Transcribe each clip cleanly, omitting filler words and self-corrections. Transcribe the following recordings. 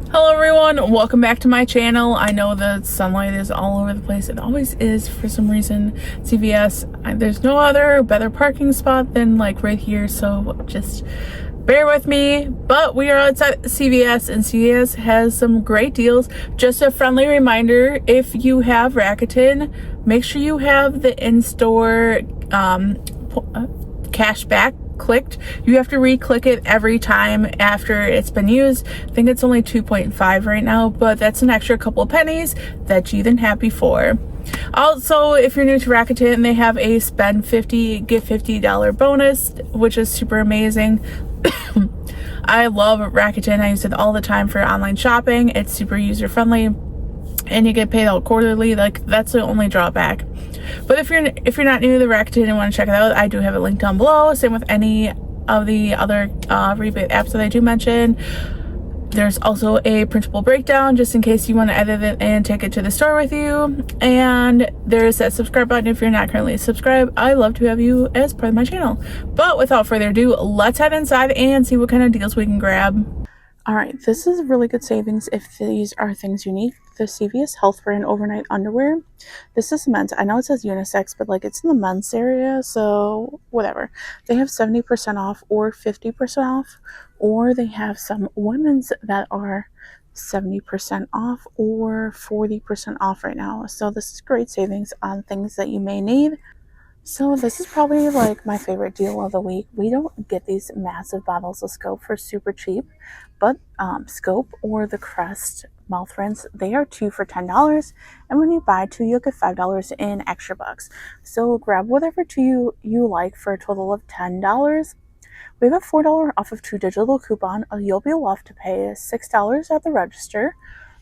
Hello everyone, welcome back to my channel. I know the sunlight is all over the place. It always is for some reason. CVS, there's no other better parking spot than like right here, so just bear with me. But we are outside CVS and CVS has some great deals. Just a friendly reminder, if you have Rakuten, make sure you have the in-store cash back clicked. You have to re-click it every time after it's been used. I think it's only 2.5 right now, but that's an extra couple of pennies that you didn't have before. Also, if you're new to Rakuten, they have a spend 50 get $50 bonus, which is super amazing. I love Rakuten. I use it all the time for online shopping. It's super user friendly and you get paid out quarterly. Like, that's the only drawback. But if you're not new to the Rakuten and want to check it out, I do have it linked down below. Same with any of the other rebate apps that I do mention. There's also a printable breakdown just in case you want to edit it and take it to the store with you. And there's that subscribe button if you're not currently subscribed. I love to have you as part of my channel. But without further ado, let's head inside and see what kind of deals we can grab. Alright, this is really good savings if these are things you need. The CVS Health Brand Overnight Underwear. This is men's. I know it says unisex, but like it's in the men's area, so whatever. They have 70% off or 50% off, or they have some women's that are 70% off or 40% off right now. So this is great savings on things that you may need. So this is probably like my favorite deal of the week. We don't get these massive bottles of Scope for super cheap, but Scope or the Crest mouth rinse, they are 2 for $10, and when you buy 2 you'll get $5 in extra bucks. So grab whatever 2 you like for a total of $10. We have a $4 off of 2 digital coupon. You'll be left to pay $6 at the register.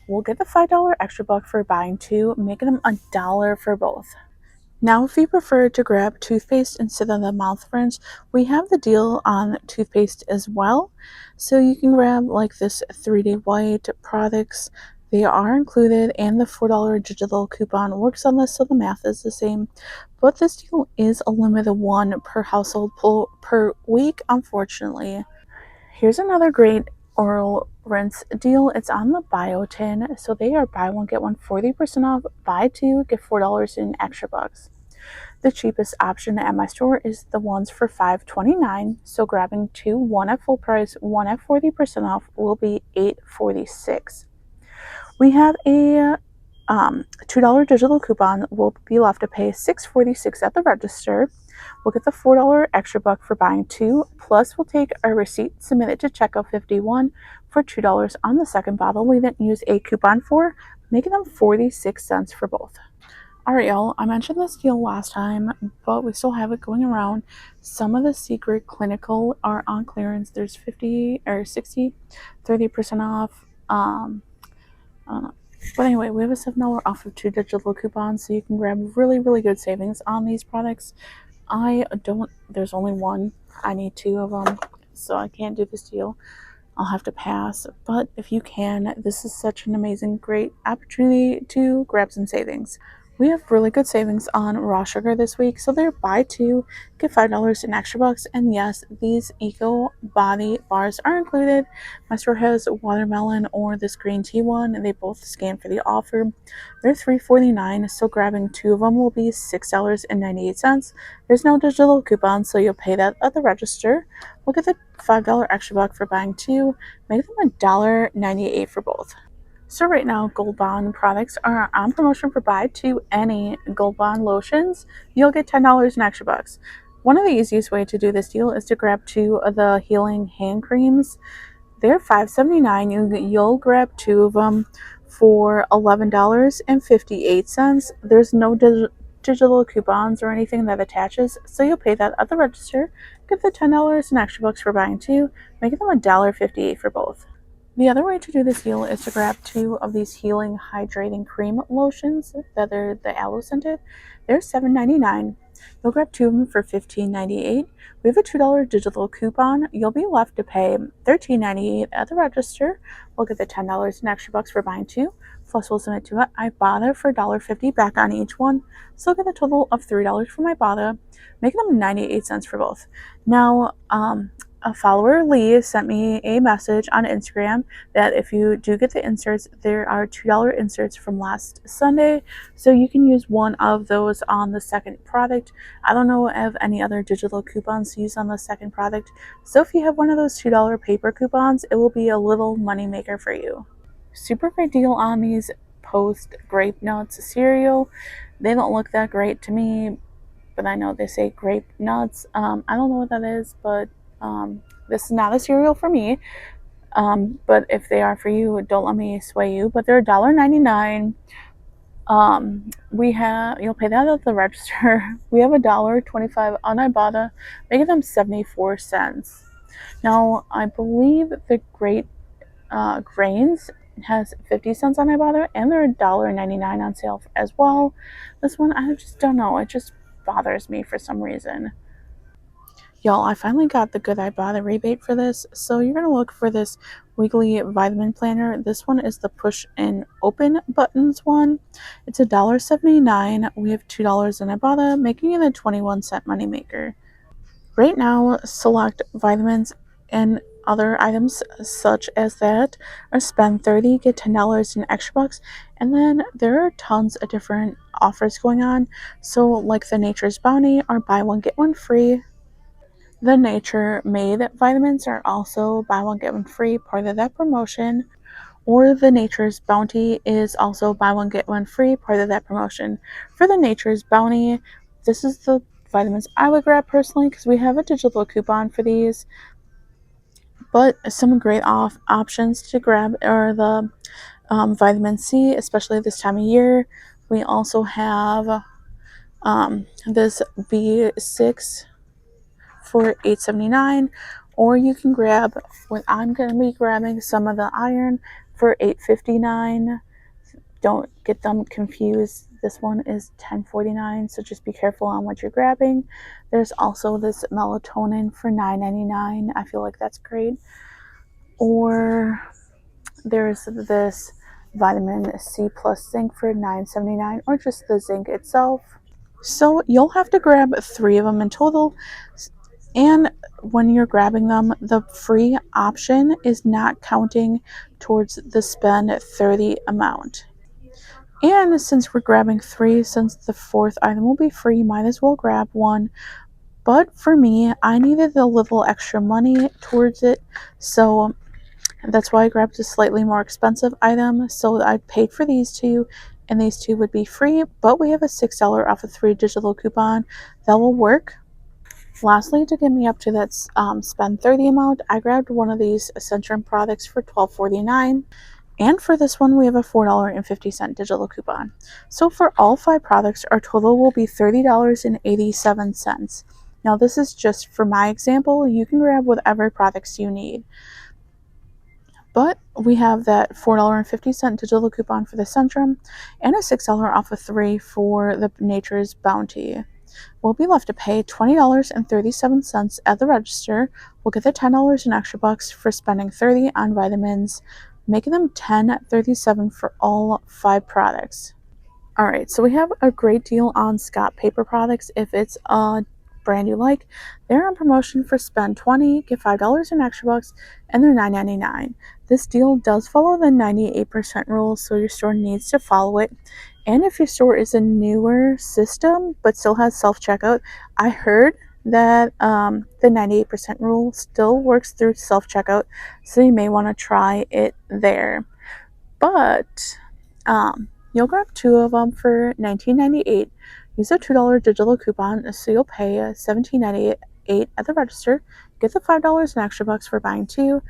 We'll get the $5 extra buck for buying 2, making them $1 for both. Now, if you prefer to grab toothpaste instead of the mouth rinse, we have the deal on toothpaste as well. So you can grab like this 3-day white products. They are included, and the $4 digital coupon works on this, so the math is the same. But this deal is a limited 1 per household per week, unfortunately. Here's another great oral rinse deal. It's on the Biotene, so they are buy one get one 40% off, buy 2 get $4 in extra bucks. The cheapest option at my store is the ones for $5.29, so grabbing 2, one at full price, one at 40% off, will be $8.46. We have a $2 digital coupon. We'll be left to pay $6.46 at the register. We'll get the $4 extra buck for buying 2, plus we'll take our receipt, submit it to checkout 51 for $2 on the second bottle we didn't use a coupon for, making them 46 cents for both. Alright, y'all, I mentioned this deal last time, but we still have it going around. Some of the Secret Clinical are on clearance. There's 50 or 60, 30% off. I don't know. But anyway, we have a $7 off of 2 digital coupons, so you can grab really, really good savings on these products. There's only one. I need 2 of them, so I can't do this deal. I'll have to pass. But if you can, this is such an amazing, great opportunity to grab some savings. We have really good savings on raw sugar this week, so they're buy 2, get $5 in extra bucks. And yes, these Eco Body bars are included. My store has watermelon or this green tea one, and they both scan for the offer. They're $3.49, so grabbing 2 of them will be $6.98. There's no digital coupon, so you'll pay that at the register. We'll get the $5 extra buck for buying 2, make them $1.98 for both. So right now, Gold Bond products are on promotion for buy 2 any Gold Bond lotions. You'll get $10 in extra bucks. One of the easiest way to do this deal is to grab 2 of the healing hand creams. They're $5.79. You'll grab 2 of them for $11.58. There's no digital coupons or anything that attaches, so you'll pay that at the register. Get the $10 in extra bucks for buying 2, making them $1.58 for both. The other way to do this deal is to grab 2 of these healing hydrating cream lotions that are the aloe scented. They're $7.99. You'll grab 2 of them for $15.98. We have a $2 digital coupon. You'll be left to pay $13.98 at the register. We'll get the $10 in extra bucks for buying 2. Plus we'll submit to Ibotta for $1.50 back on each one. So I'll get a total of $3 from Ibotta, making them 98 cents for both. Now, a follower, Lee, sent me a message on Instagram that if you do get the inserts, there are $2 inserts from last Sunday, so you can use one of those on the second product. I don't know of any other digital coupons to use on the second product, so if you have one of those $2 paper coupons, it will be a little money maker for you. Super great deal on these Post Grape Nuts cereal. They don't look that great to me, but I know they say grape nuts. I don't know what that is, but this is not a cereal for me. But if they are for you, don't let me sway you. But they're $1.99. You'll pay that at the register. We have $1.25 on Ibotta, making them 74 cents. Now, I believe the Great Grains has 50 cents on Ibotta, and they're $1.99 on sale as well. This one, I just don't know. It just bothers me for some reason. Y'all, I finally got the good Ibotta rebate for this, so you're going to look for this weekly vitamin planner. This one is the push and open buttons one. It's $1.79. We have $2 in Ibotta, making it a 21-cent moneymaker. Right now, select vitamins and other items such as that are spend $30, get $10 in extra bucks, and then there are tons of different offers going on. So like the Nature's Bounty or buy one get one free. The Nature Made vitamins are also buy one get one free, part of that promotion. Or the Nature's Bounty is also buy one get one free, part of that promotion. For the Nature's Bounty, this is the vitamins I would grab personally because we have a digital coupon for these. But some great options to grab are the vitamin C, especially this time of year. We also have this B6 for $8.79, or you can grab what I'm going to be grabbing, some of the iron for $8.59. Don't get them confused. This one is $10.49, so just be careful on what you're grabbing. There's also this melatonin for $9.99. I feel like that's great. Or there's this vitamin C plus zinc for $9.79, or just the zinc itself. So you'll have to grab 3 of them in total. And when you're grabbing them, the free option is not counting towards the spend $30 amount. And since we're grabbing 3, since the 4th item will be free, you might as well grab one. But for me, I needed a little extra money towards it, so that's why I grabbed a slightly more expensive item. So I paid for these 2, and these 2 would be free, but we have a $6 off of 3 digital coupon that will work. Lastly, to get me up to that spend $30 amount, I grabbed one of these Centrum products for $12.49. And for this one, we have a $4.50 digital coupon. So for all 5 products, our total will be $30.87. Now this is just for my example. You can grab whatever products you need. But we have that $4.50 digital coupon for the Centrum and a $6 off of 3 for the Nature's Bounty. We'll be left to pay $20.37 at the register. We'll get the $10 in extra bucks for spending $30 on vitamins, making them $10.37 for all 5 products. Alright, so we have a great deal on Scott paper products. If it's a brand you like, they're on promotion for spend $20, get $5 in extra bucks, and they're $9.99. This deal does follow the 98% rule, so your store needs to follow it. And if your store is a newer system but still has self-checkout, I heard that the 98% rule still works through self-checkout, so you may want to try it there. But you'll grab 2 of them for $19.98. Use a $2 digital coupon, so you'll pay $17.98 at the register. Get the $5 in extra bucks for buying 2,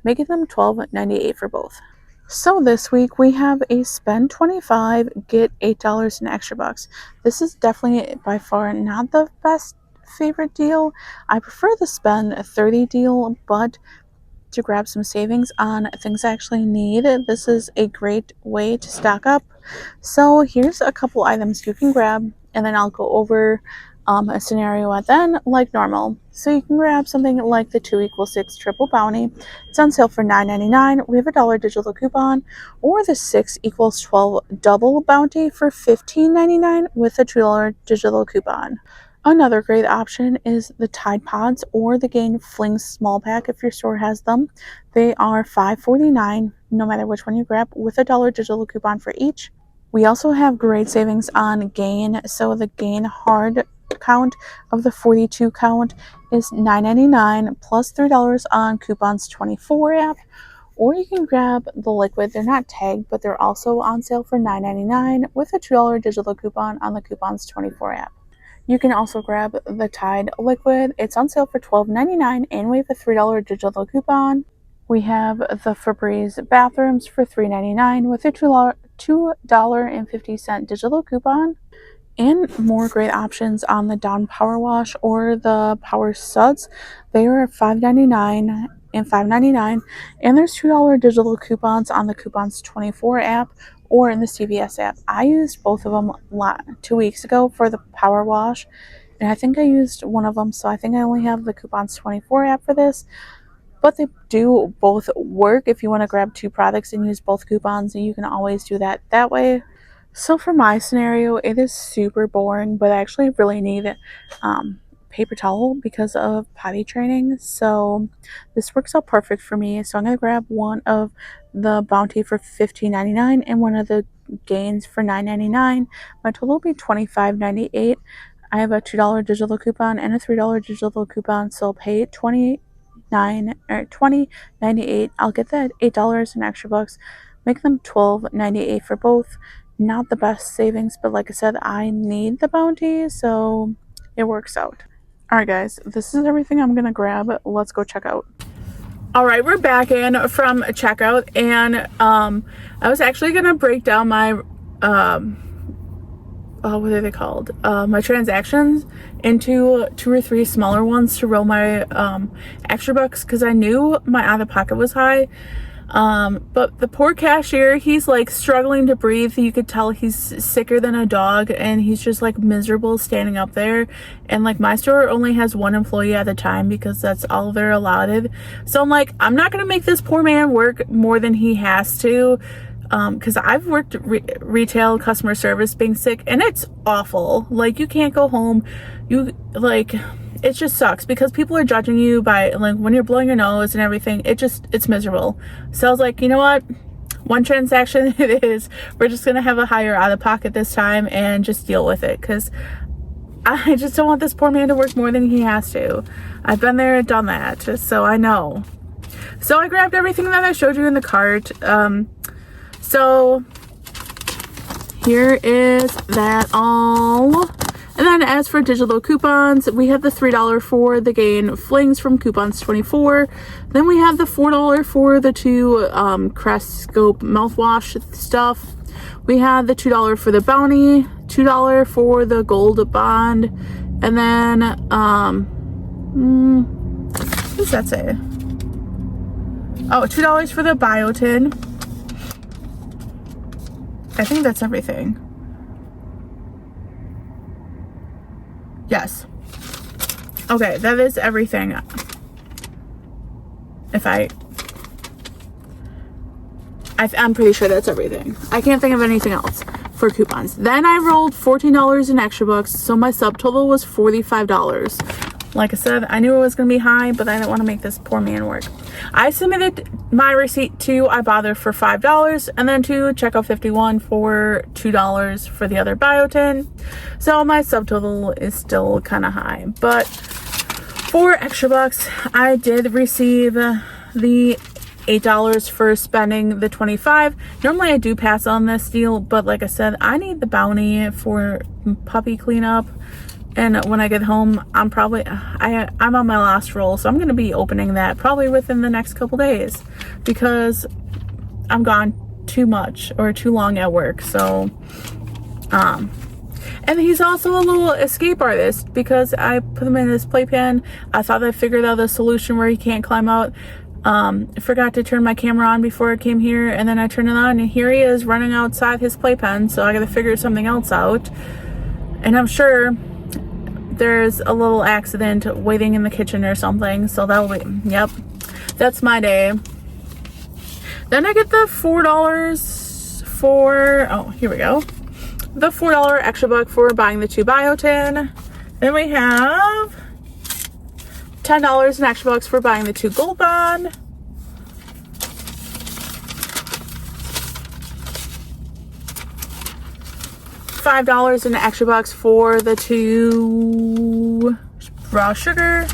making them $12.98 for both. So this week we have a spend $25, get $8 in extra bucks. This is definitely by far not the best favorite deal. I prefer the spend $30 deal, but to grab some savings on things I actually need, this is a great way to stock up. So here's a couple items you can grab, and then I'll go over a scenario at then like normal. So you can grab something like the 2 = 6 triple bounty. It's on sale for $9.99. We have a $1 digital coupon, or the 6 = 12 double bounty for $15.99 with a $2 digital coupon. Another great option is the Tide Pods or the Gain Flings small pack if your store has them. They are $5.49 no matter which one you grab, with a $1 digital coupon for each. We also have great savings on Gain. So the Gain hard count of the 42 count is $9.99 plus $3 on Coupons 24 app. Or you can grab the liquid. They're not tagged, but they're also on sale for $9.99 with a $2 digital coupon on the Coupons 24 app. You can also grab the Tide liquid. It's on sale for $12.99 and we have a $3 digital coupon. We have the Febreze bathrooms for $3.99 with a $2.50 digital coupon. And more great options on the Dawn Power Wash or the Power Suds. They are $5.99 and $5.99. And there's $2 digital coupons on the Coupons 24 app or in the CVS app. I used both of them 2 weeks ago for the Power Wash, and I think I used one of them, so I think I only have the Coupons 24 app for this. But they do both work. If you want to grab two products and use both coupons, you can always do that way. So for my scenario, it is super boring, but I actually really need paper towel because of potty training. So this works out perfect for me. So I'm going to grab one of the Bounty for $15.99 and one of the Gains for $9.99. My total will be $25.98. I have a $2 digital coupon and a $3 digital coupon, so I'll pay $20.98. I'll get that $8 in extra bucks, make them $12.98 for both. Not the best savings, but like I said, I need the Bounty, so it works out. Alright guys, this is everything I'm gonna grab. Let's go check out. Alright, we're back in from checkout, and I was actually gonna break down my what are they called? My transactions into 2 or 3 smaller ones to roll my extra bucks, because I knew my out of pocket was high. But the poor cashier, he's like struggling to breathe. You could tell he's sicker than a dog, and he's just like miserable standing up there. And like my store only has 1 employee at a time because that's all they're allotted. So I'm like, I'm not gonna make this poor man work more than he has to. Because I've worked retail customer service being sick, and it's awful. Like, you can't go home. It just sucks because people are judging you by like when you're blowing your nose and everything. It's miserable. So I was like, you know what? One transaction it is. We're just gonna have a higher out of pocket this time and just deal with it, because I just don't want this poor man to work more than he has to. I've been there and done that, so I know. So I grabbed everything that I showed you in the cart. So here is that all. And then as for digital coupons, we have the $3 for the Gain Flings from Coupons 24. Then we have the $4 for the 2 Crest Scope mouthwash stuff. We have the $2 for the Bounty, $2 for the Gold Bond, and then what does that say? Oh, $2 for the Biotene. I think that's everything. Yes. Okay, that is everything. I'm pretty sure that's everything. I can't think of anything else for coupons. Then I rolled $14 in extra bucks, so my subtotal was $45. Like I said, I knew it was going to be high, but I didn't want to make this poor man work. I submitted my receipt to Ibotta for $5 and then to Checkout 51 for $2 for the other Biotene. So my subtotal is still kind of high. But for extra bucks, I did receive the $8 for spending the $25. Normally I do pass on this deal, but like I said, I need the Bounty for puppy cleanup. And when I get home, I'm on my last roll, so I'm going to be opening that probably within the next couple days, because I'm gone too much or too long at work. So, and he's also a little escape artist, because I put him in his playpen. I thought I figured out the solution where he can't climb out. I forgot to turn my camera on before I came here, and then I turned it on, and here he is running outside his playpen. So I got to figure something else out, and I'm sure there's a little accident waiting in the kitchen or something. So that'll be, yep, that's my day. Then I get the $4 for, oh, here we go. The $4 extra buck for buying the 2 Biotene. Then we have $10 in extra bucks for buying the 2 Gold Bond. $5 in extra bucks for the 2 raw sugar.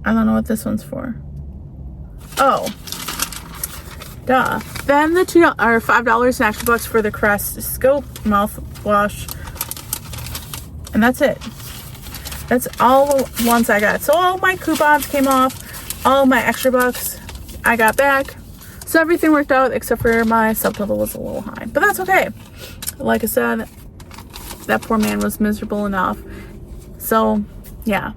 I don't know what this one's for. Oh, duh. Then the $5 in extra bucks for the Crest Scope mouthwash. And that's it. That's all the ones I got. So all my coupons came off. All my extra bucks I got back. So everything worked out except for my subtotal was a little high. But that's okay. Like I said, that poor man was miserable enough. So, yeah.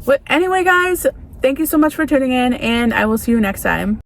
But anyway, guys, thank you so much for tuning in, and I will see you next time.